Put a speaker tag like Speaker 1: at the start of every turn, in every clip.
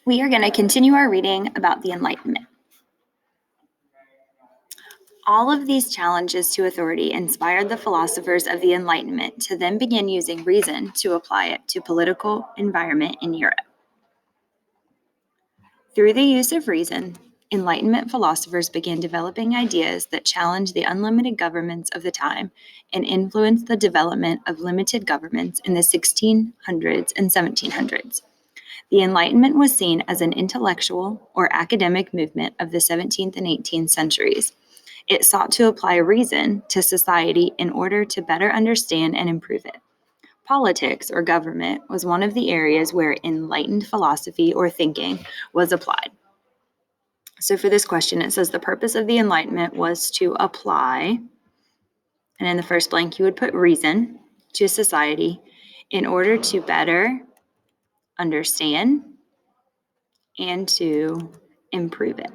Speaker 1: We are going to continue our reading about the Enlightenment. All of these challenges to authority inspired the philosophers of the Enlightenment to then begin using reason to apply it to political environment in Europe. Through the use of reason, Enlightenment philosophers began developing ideas that challenged the unlimited governments of the time and influenced the development of limited governments in the 1600s and 1700s. The Enlightenment was seen as an intellectual or academic movement of the 17th and 18th centuries. It sought to apply reason to society in order to better understand and improve it. Politics or government was one of the areas where enlightened philosophy or thinking was applied. So for this question, it says the purpose of the Enlightenment was to apply, and in the first blank you would put reason, to society in order to better understand and to improve it.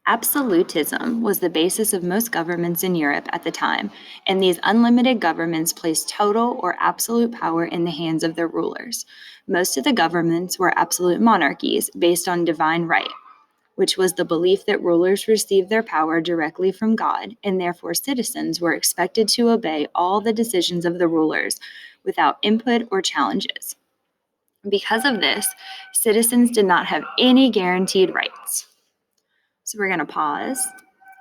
Speaker 1: Absolutism was the basis of most governments in Europe at the time, and these unlimited governments placed total or absolute power in the hands of their rulers. Most of the governments were absolute monarchies based on divine right, which was the belief that rulers received their power directly from God, and therefore citizens were expected to obey all the decisions of the rulers without input or challenges. Because of this, citizens did not have any guaranteed rights. So we're going to pause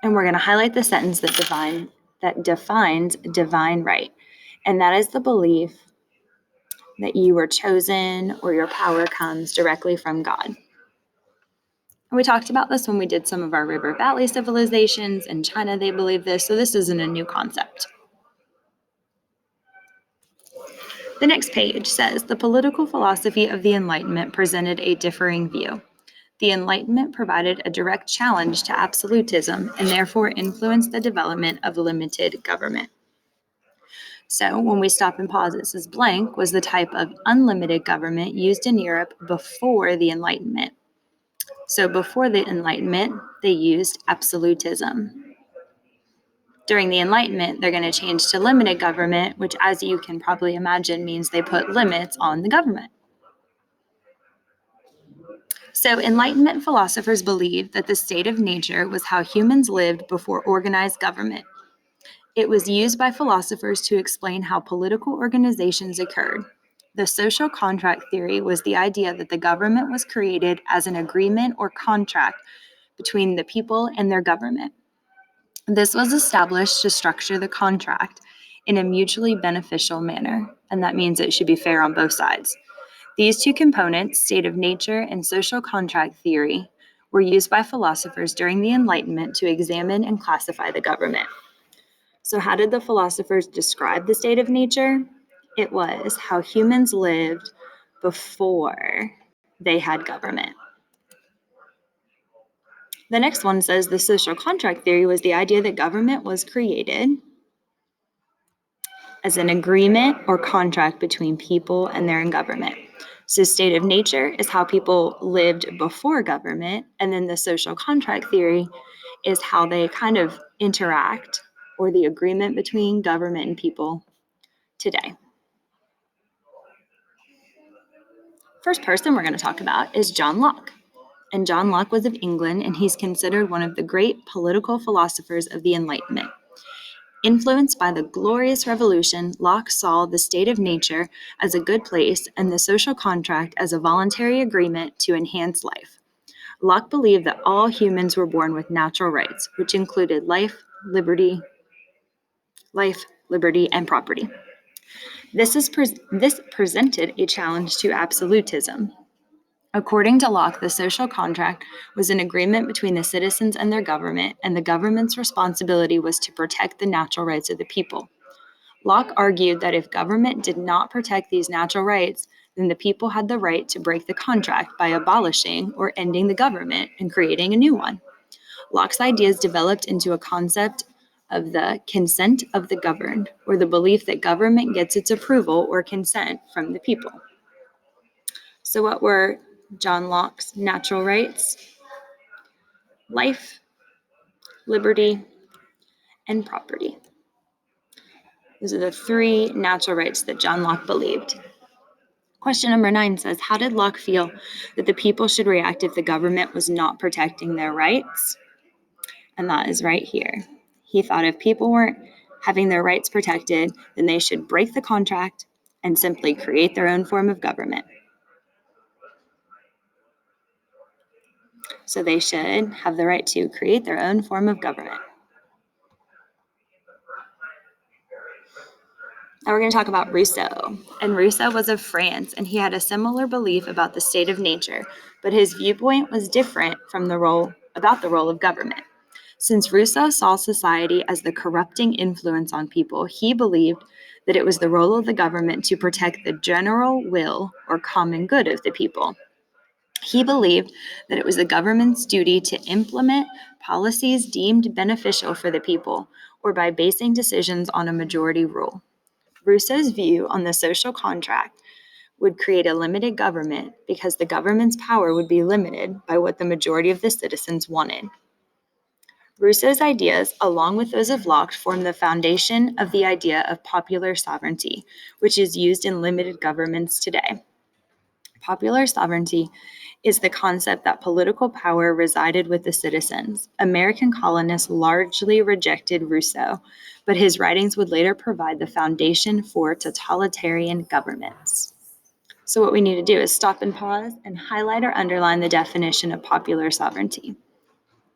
Speaker 1: and we're going to highlight the sentence that defines divine right. And that is the belief that you were chosen or your power comes directly from God. And we talked about this when we did some of our river valley civilizations. In China, they believe this, so this isn't a new concept. The next page says the political philosophy of the Enlightenment presented a differing view. The Enlightenment provided a direct challenge to absolutism and therefore influenced the development of limited government. So when we stop and pause, it says blank was the type of unlimited government used in Europe before the Enlightenment. So before the Enlightenment, they used absolutism. During the Enlightenment, they're going to change to limited government, which, as you can probably imagine, means they put limits on the government. So Enlightenment philosophers believed that the state of nature was how humans lived before organized government. It was used by philosophers to explain how political organizations occurred. The social contract theory was the idea that the government was created as an agreement or contract between the people and their government. This was established to structure the contract in a mutually beneficial manner, and that means it should be fair on both sides. These two components, state of nature and social contract theory, were used by philosophers during the Enlightenment to examine and classify the government. So how did the philosophers describe the state of nature? It was how humans lived before they had government. The next one says the social contract theory was the idea that government was created as an agreement or contract between people and their government. So state of nature is how people lived before government, and then the social contract theory is how they kind of interact, or the agreement between government and people today. First person we're going to talk about is John Locke. And John Locke was of England, and he's considered one of the great political philosophers of the Enlightenment. Influenced by the Glorious Revolution, Locke saw the state of nature as a good place and the social contract as a voluntary agreement to enhance life. Locke believed that all humans were born with natural rights, which included life, liberty, and property. This presented a challenge to absolutism. According to Locke, the social contract was an agreement between the citizens and their government, and the government's responsibility was to protect the natural rights of the people. Locke argued that if government did not protect these natural rights, then the people had the right to break the contract by abolishing or ending the government and creating a new one. Locke's ideas developed into a concept of the consent of the governed, or the belief that government gets its approval or consent from the people. So what were John Locke's natural rights? Life, liberty, and property. Those are the three natural rights that John Locke believed. Question number 9 says, how did Locke feel that the people should react if the government was not protecting their rights? And that is right here. He thought if people weren't having their rights protected, then they should break the contract and simply create their own form of government. So they should have the right to create their own form of government. Now we're going to talk about Rousseau. And Rousseau was of France, and he had a similar belief about the state of nature, but his viewpoint was different from the role of government. Since Rousseau saw society as the corrupting influence on people, he believed that it was the role of the government to protect the general will or common good of the people. He believed that it was the government's duty to implement policies deemed beneficial for the people, or by basing decisions on a majority rule. Rousseau's view on the social contract would create a limited government because the government's power would be limited by what the majority of the citizens wanted. Rousseau's ideas, along with those of Locke, form the foundation of the idea of popular sovereignty, which is used in limited governments today. Popular sovereignty is the concept that political power resided with the citizens. American colonists largely rejected Rousseau, but his writings would later provide the foundation for totalitarian governments. So what we need to do is stop and pause and highlight or underline the definition of popular sovereignty,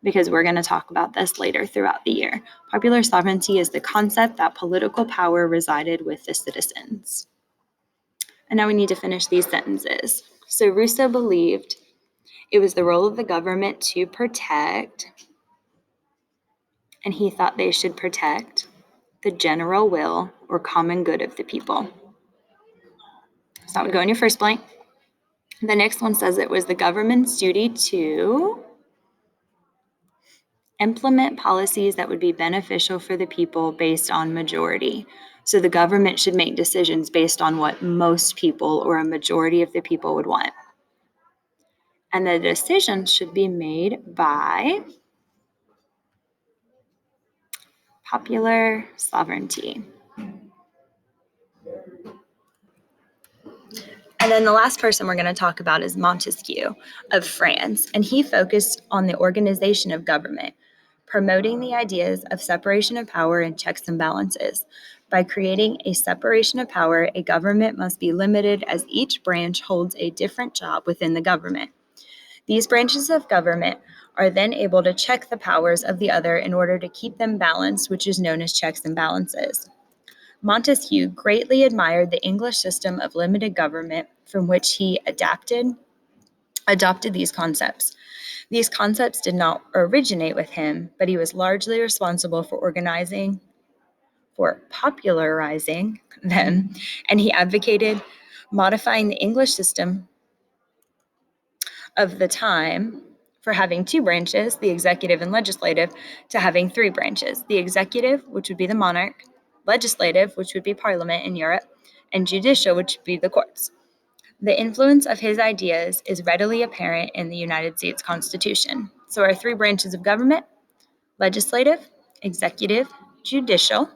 Speaker 1: because we're going to talk about this later throughout the year. Popular sovereignty is the concept that political power resided with the citizens. And now we need to finish these sentences. So Rousseau believed it was the role of the government to protect, and he thought they should protect the general will or common good of the people. So that would go in your first blank. The next one says it was the government's duty to implement policies that would be beneficial for the people based on majority. So the government should make decisions based on what most people or a majority of the people would want. And the decisions should be made by popular sovereignty. And then the last person we're going to talk about is Montesquieu of France, and he focused on the organization of government, promoting the ideas of separation of power and checks and balances. By creating a separation of power, a government must be limited as each branch holds a different job within the government. These branches of government are then able to check the powers of the other in order to keep them balanced, which is known as checks and balances. Montesquieu greatly admired the English system of limited government, from which he adopted these concepts. These concepts did not originate with him, but he was largely responsible for popularizing them, and he advocated modifying the English system of the time for having two branches, the executive and legislative, to having three branches, the executive, which would be the monarch, legislative, which would be parliament in Europe, and judicial, which would be the courts. The influence of his ideas is readily apparent in the United States Constitution. So our three branches of government: legislative, executive, judicial.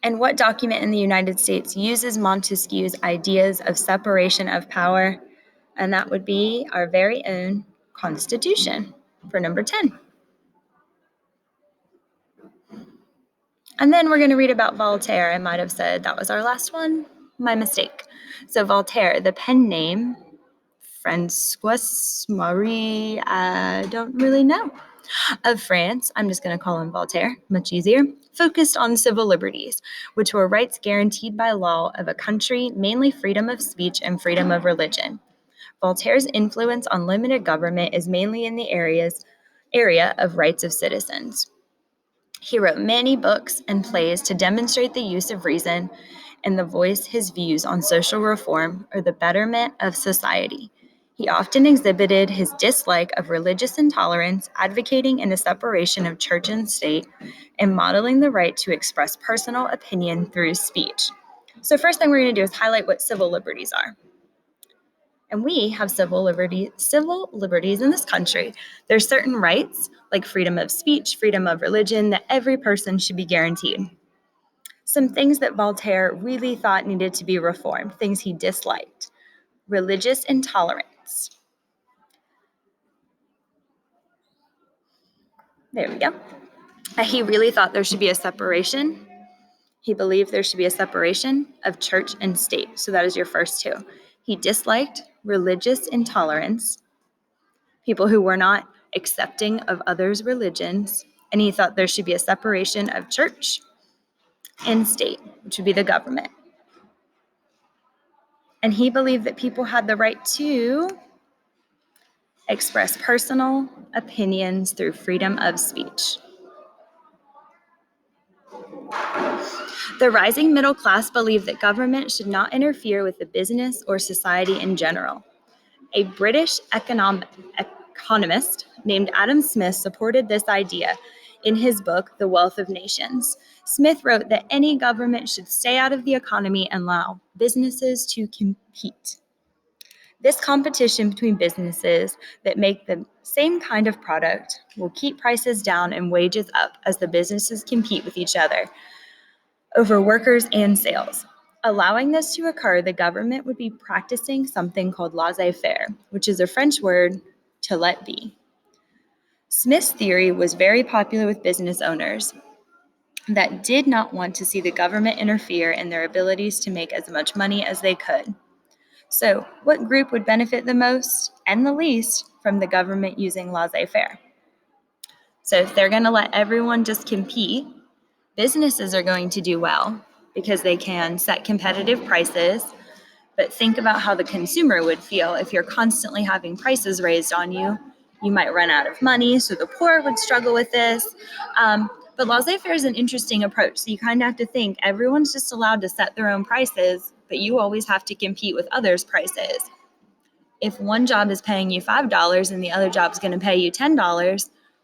Speaker 1: And what document in the United States uses Montesquieu's ideas of separation of power? And that would be our very own Constitution for number 10. And then we're going to read about Voltaire. I might have said that was our last one. My mistake. So Voltaire, the pen name, François Marie, I don't really know, of France, I'm just going to call him Voltaire, much easier, focused on civil liberties, which were rights guaranteed by law of a country, mainly freedom of speech and freedom of religion. Voltaire's influence on limited government is mainly in the area of rights of citizens. He wrote many books and plays to demonstrate the use of reason and to voice his views on social reform or the betterment of society. He often exhibited his dislike of religious intolerance, advocating in the separation of church and state, and modeling the right to express personal opinion through speech. So first thing we're going to do is highlight what civil liberties are. And we have civil liberties in this country. There's certain rights, like freedom of speech, freedom of religion, that every person should be guaranteed. Some things that Voltaire really thought needed to be reformed, things he disliked. Religious intolerance. There we go. He really thought there should be a separation. He believed there should be a separation of church and state. So that is your first two. He disliked religious intolerance, people who were not accepting of others' religions, and he thought there should be a separation of church and state, which would be the government. And he believed that people had the right to express personal opinions through freedom of speech. The rising middle class believed that government should not interfere with the business or society in general. A British economist named Adam Smith supported this idea in his book, The Wealth of Nations. Smith wrote that any government should stay out of the economy and allow businesses to compete. This competition between businesses that make the same kind of product will keep prices down and wages up as the businesses compete with each other over workers and sales. Allowing this to occur, the government would be practicing something called laissez-faire, which is a French word to let be. Smith's theory was very popular with business owners that did not want to see the government interfere in their abilities to make as much money as they could. So, what group would benefit the most and the least from the government using laissez-faire? So, if they're going to let everyone just compete, businesses are going to do well because they can set competitive prices. But think about how the consumer would feel if you're constantly having prices raised on you. You might run out of money, so the poor would struggle with this. But laissez-faire is an interesting approach. So you kind of have to think everyone's just allowed to set their own prices, but you always have to compete with others' prices. If one job is paying you $5 and the other job is going to pay you $10,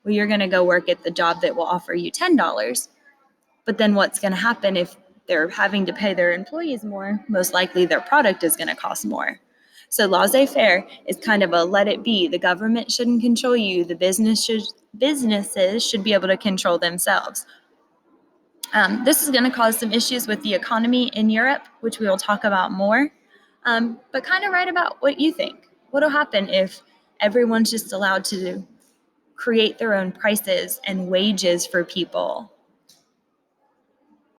Speaker 1: well, you're going to go work at the job that will offer you $10. But then what's going to happen if they're having to pay their employees more? Most likely their product is going to cost more. So laissez-faire is kind of a let it be. The government shouldn't control you. The businesses should be able to control themselves. This is going to cause some issues with the economy in Europe, which we will talk about more. But kind of write about what you think. What will happen if everyone's just allowed to create their own prices and wages for people